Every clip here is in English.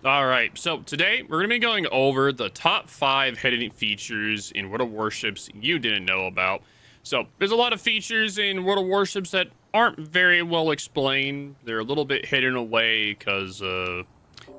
All right, so today we're going to be going over the top 5 hidden features in World of Warships you didn't know about. So there's a lot of features in World of Warships that aren't very well explained. They're a little bit hidden away because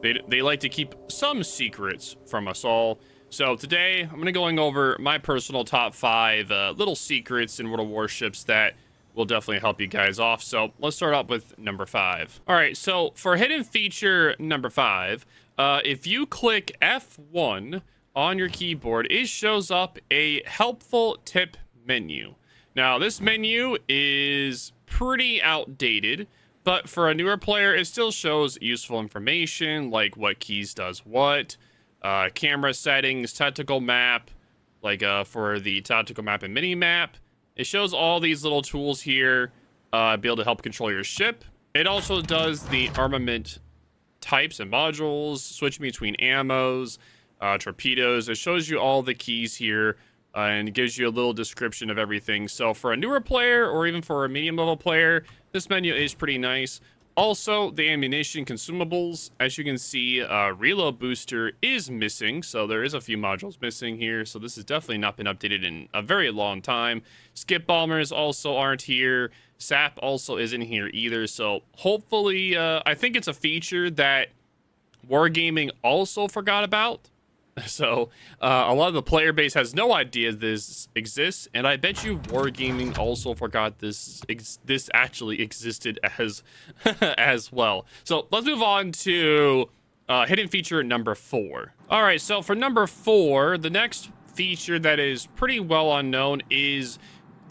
they like to keep some secrets from us all. So today I'm going to going over my personal top 5 little secrets in World of Warships that will definitely help you guys off. So let's start off with number 5. All right, so for hidden feature number 5, if you click F1 on your keyboard, it shows up a helpful tip menu. Now, this menu is pretty outdated, but for a newer player, it still shows useful information like what keys does what, camera settings, tactical map, like for the tactical map and mini map. It shows all these little tools here, be able to help control your ship. It also does the armament types and modules, switching between ammos, torpedoes. It shows you all the keys here, and it gives you a little description of everything. So for a newer player or even for a medium level player, this menu is pretty nice. Also, the ammunition consumables, as you can see, reload booster is missing, so there is a few modules missing here, so this has definitely not been updated in a very long time. Skip bombers also aren't here. SAP also isn't here either, so hopefully, I think it's a feature that Wargaming also forgot about. So a lot of the player base has no idea this exists, and I bet you Wargaming also forgot this actually existed as as well. So let's move on to hidden feature number 4. All right, so for number 4, the next feature that is pretty well unknown is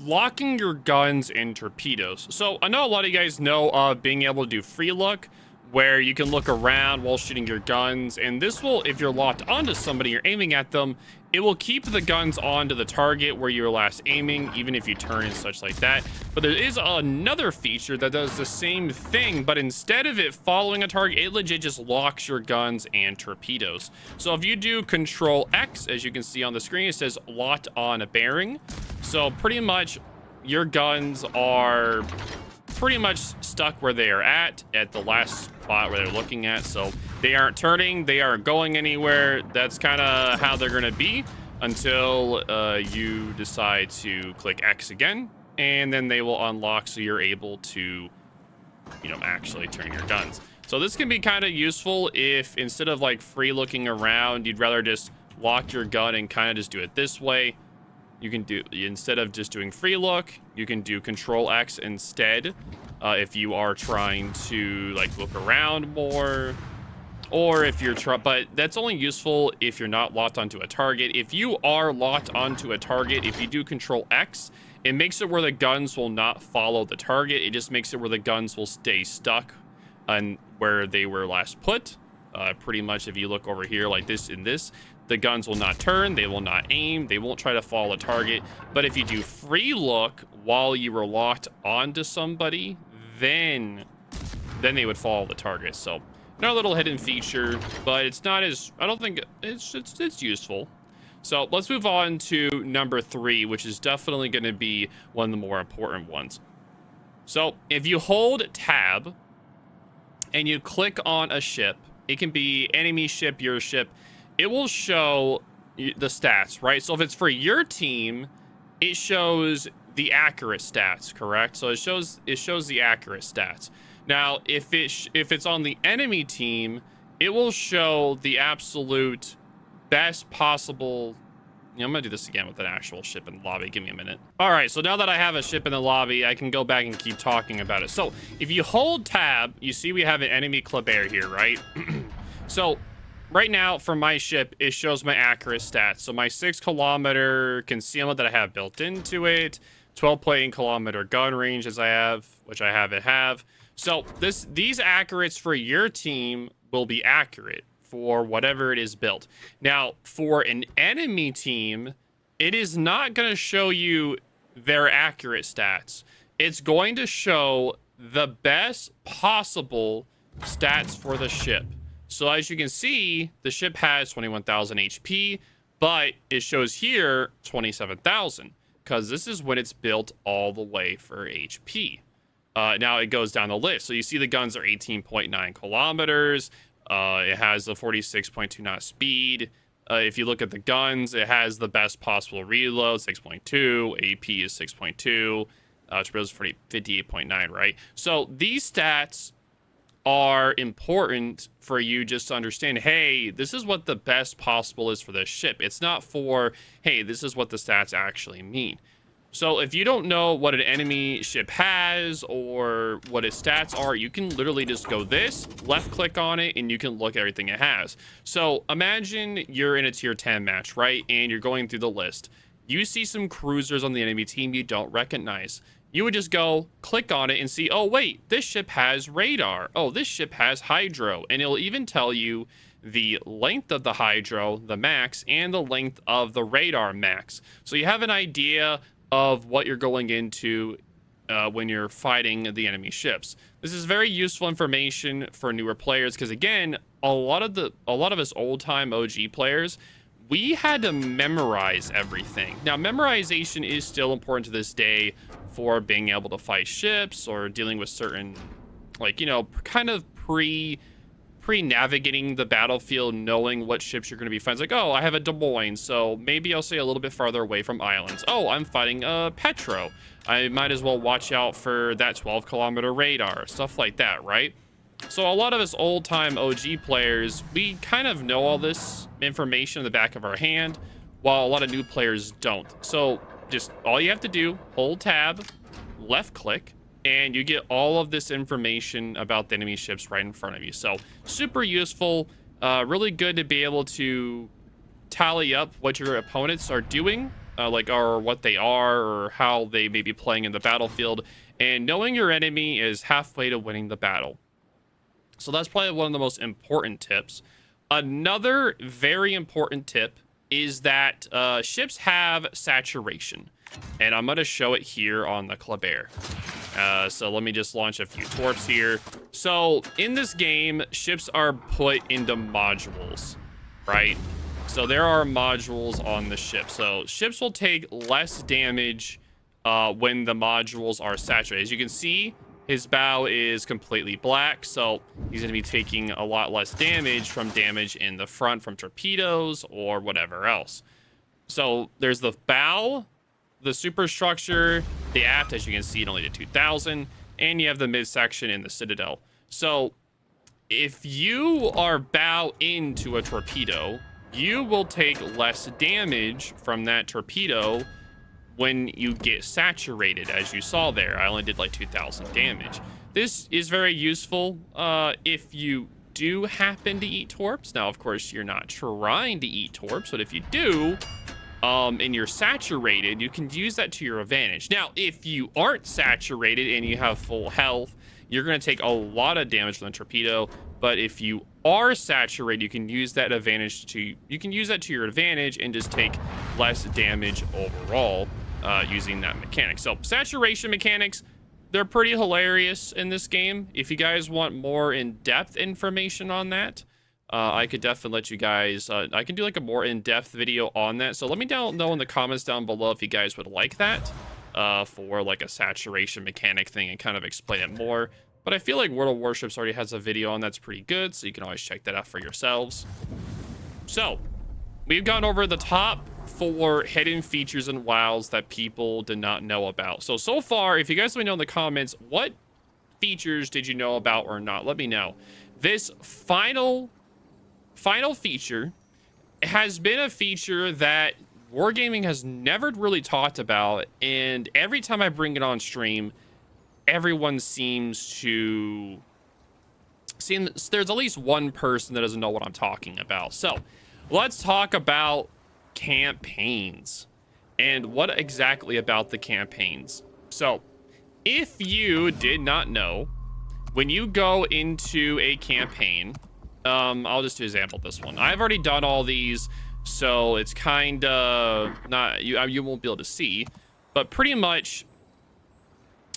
locking your guns in torpedoes. So I know a lot of you guys know being able to do free look, where you can look around while shooting your guns, and this will, if you're locked onto somebody, you're aiming at them, it will keep the guns onto the target where you were last aiming, even if you turn and such like that. But there is another feature that does the same thing, but instead of it following a target, it legit just locks your guns and torpedoes. So if you do Control X, as you can see on the screen, it says locked on a bearing. So pretty much your guns are pretty much stuck where they are at the last spot where they're looking at, so they aren't turning, they aren't going anywhere. That's kind of how they're going to be until you decide to click X again, and then they will unlock, so you're able to, actually turn your guns. So this can be kind of useful if instead of like free looking around, you'd rather just lock your gun and kind of just do it this way. You can do, instead of just doing free look, you can do Control X instead, if you are trying to like look around more, or if you're but that's only useful if you're not locked onto a target. If you are locked onto a target, if you do Control X, it makes it where the guns will not follow the target. It just makes it where the guns will stay stuck on where they were last put. Pretty much if you look over here like this in this, the guns will not turn, they will not aim, they won't try to follow a target. But if you do free look while you were locked onto somebody, then they would follow the target. So another little hidden feature, but it's not as, I don't think it's useful. So let's move on to number 3, which is definitely going to be one of the more important ones. So if you hold tab and you click on a ship, it can be enemy ship, your ship, it will show the stats, right? So if it's for your team, it shows the accurate stats, correct? So it shows the accurate stats. Now, if it's on the enemy team, it will show the absolute best possible. I'm gonna do this again with an actual ship in the lobby. Give me a minute. All right, so now that I have a ship in the lobby, I can go back and keep talking about it. So if you hold tab, you see we have an enemy Kleber here, right? So right now, for my ship, it shows my accurate stats. So my 6-kilometer concealment that I have built into it, 12-kilometer gun range as I have, which I have. So these accurates for your team will be accurate for whatever it is built. Now, for an enemy team, it is not going to show you their accurate stats. It's going to show the best possible stats for the ship. So as you can see, the ship has 21,000 HP, but it shows here 27,000 because this is when it's built all the way for HP. Now it goes down the list. So you see the guns are 18.9 kilometers. It has a 46.2 knot speed. If you look at the guns, it has the best possible reload, 6.2. AP is 6.2. Torpedoes 58.9, right? So these stats are important for you just to understand, hey, this is what the best possible is for this ship. It's not for, hey, this is what the stats actually mean. So if you don't know what an enemy ship has or what its stats are, you can literally just go this, left click on it, and you can look at everything it has. So imagine you're in a tier 10 match, right? And you're going through the list. You see some cruisers on the enemy team you don't recognize. You would just go click on it and see, oh, wait, this ship has radar. Oh, this ship has hydro. And it'll even tell you the length of the hydro, the max, and the length of the radar max. So you have an idea of what you're going into when you're fighting the enemy ships. This is very useful information for newer players because, again, a lot of us old-time OG players, we had to memorize everything. Now, memorization is still important to this day for being able to fight ships or dealing with certain, like, you know, kind of pre-navigating the battlefield, knowing what ships you're going to be fighting. It's like, oh, I have a Des Moines, so maybe I'll stay a little bit farther away from islands. Oh, I'm fighting a Petro. I might as well watch out for that 12-kilometer radar, stuff like that, right? So a lot of us old-time OG players, we kind of know all this information in the back of our hand, while a lot of new players don't. So just all you have to do, hold tab, left click, and you get all of this information about the enemy ships right in front of you. So super useful, really good to be able to tally up what your opponents are doing, or what they are, or how they may be playing in the battlefield. And knowing your enemy is halfway to winning the battle. So that's probably one of the most important tips. Another very important tip is that ships have saturation. And I'm going to show it here on the Kleber. So let me just launch a few torps here. So in this game, ships are put into modules, right? So there are modules on the ship. So ships will take less damage when the modules are saturated. As you can see, his bow is completely black, so he's going to be taking a lot less damage from damage in the front from torpedoes or whatever else. So there's the bow, the superstructure, the aft, as you can see, it only did 2,000, and you have the midsection in the citadel. So if you are bow into a torpedo, you will take less damage from that torpedo when you get saturated, as you saw there. I only did like 2,000 damage. This is very useful if you do happen to eat torps. Now, of course, you're not trying to eat torps, but if you do, and you're saturated, you can use that to your advantage. Now, if you aren't saturated and you have full health, you're going to take a lot of damage from the torpedo. But if you are saturated, you can use that to your advantage and just take less damage overall using that mechanic. So saturation mechanics, they're pretty hilarious in this game. If you guys want more in-depth information on that, I could definitely let you guys, I can do like a more in-depth video on that. So let me know in the comments down below if you guys would like that for like a saturation mechanic thing and kind of explain it more. But I feel like World of Warships already has a video on that's pretty good, so you can always check that out for yourselves. So we've gone over the top 4 hidden features in WoWs that people did not know about. So far, if you guys let me know in the comments, what features did you know about or not? Let me know. This final feature has been a feature that Wargaming has never really talked about, and every time I bring it on stream, everyone seems to there's at least one person that doesn't know what I'm talking about. So let's talk about campaigns and what exactly about the campaigns. So if you did not know, when you go into a campaign, I'll just do an example of this one. I've already done all these, so it's kind of not, you won't be able to see, but pretty much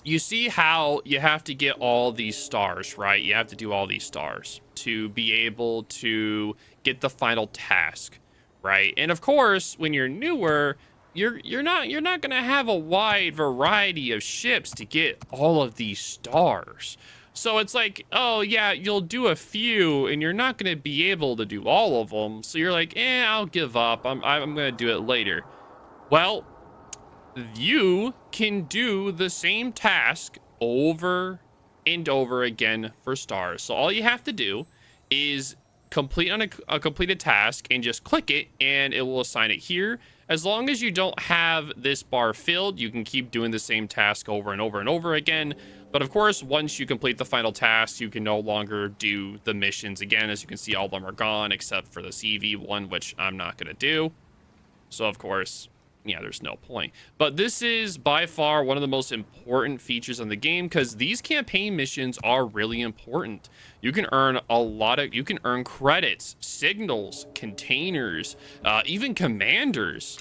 you see how you have to get all these stars, right? You have to do all these stars to be able to get the final task, right? And of course, when you're newer, you're not going to have a wide variety of ships to get all of these stars. So it's like, oh yeah, you'll do a few and you're not going to be able to do all of them. So you're like, I'll give up. I'm going to do it later. Well, you can do the same task over and over again for stars. So all you have to do is complete on a completed task and just click it and it will assign it here. As long as you don't have this bar filled, you can keep doing the same task over and over and over again. But of course, once you complete the final task, you can no longer do the missions again. As you can see, all of them are gone except for the CV one, which I'm not going to do. So of course, yeah, there's no point. But this is by far one of the most important features in the game because these campaign missions are really important. You can earn you can earn credits, signals, containers, even commanders.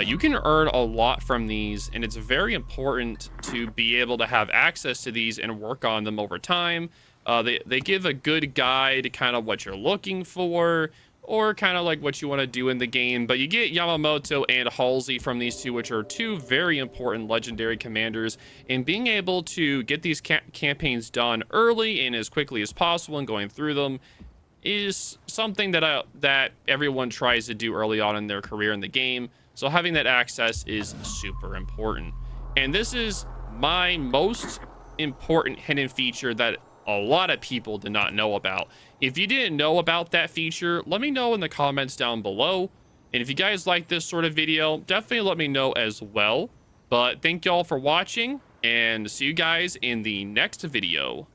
You can earn a lot from these, and it's very important to be able to have access to these and work on them over time. They give a good guide, kind of what you're looking for, or kind of like what you want to do in the game. But you get Yamamoto and Halsey from these two, which are two very important legendary commanders. And being able to get these campaigns done early and as quickly as possible and going through them is something that everyone tries to do early on in their career in the game. So having that access is super important. And this is my most important hidden feature that a lot of people did not know about. If you didn't know about that feature, let me know in the comments down below. And if you guys like this sort of video, definitely let me know as well. But thank y'all for watching, and see you guys in the next video.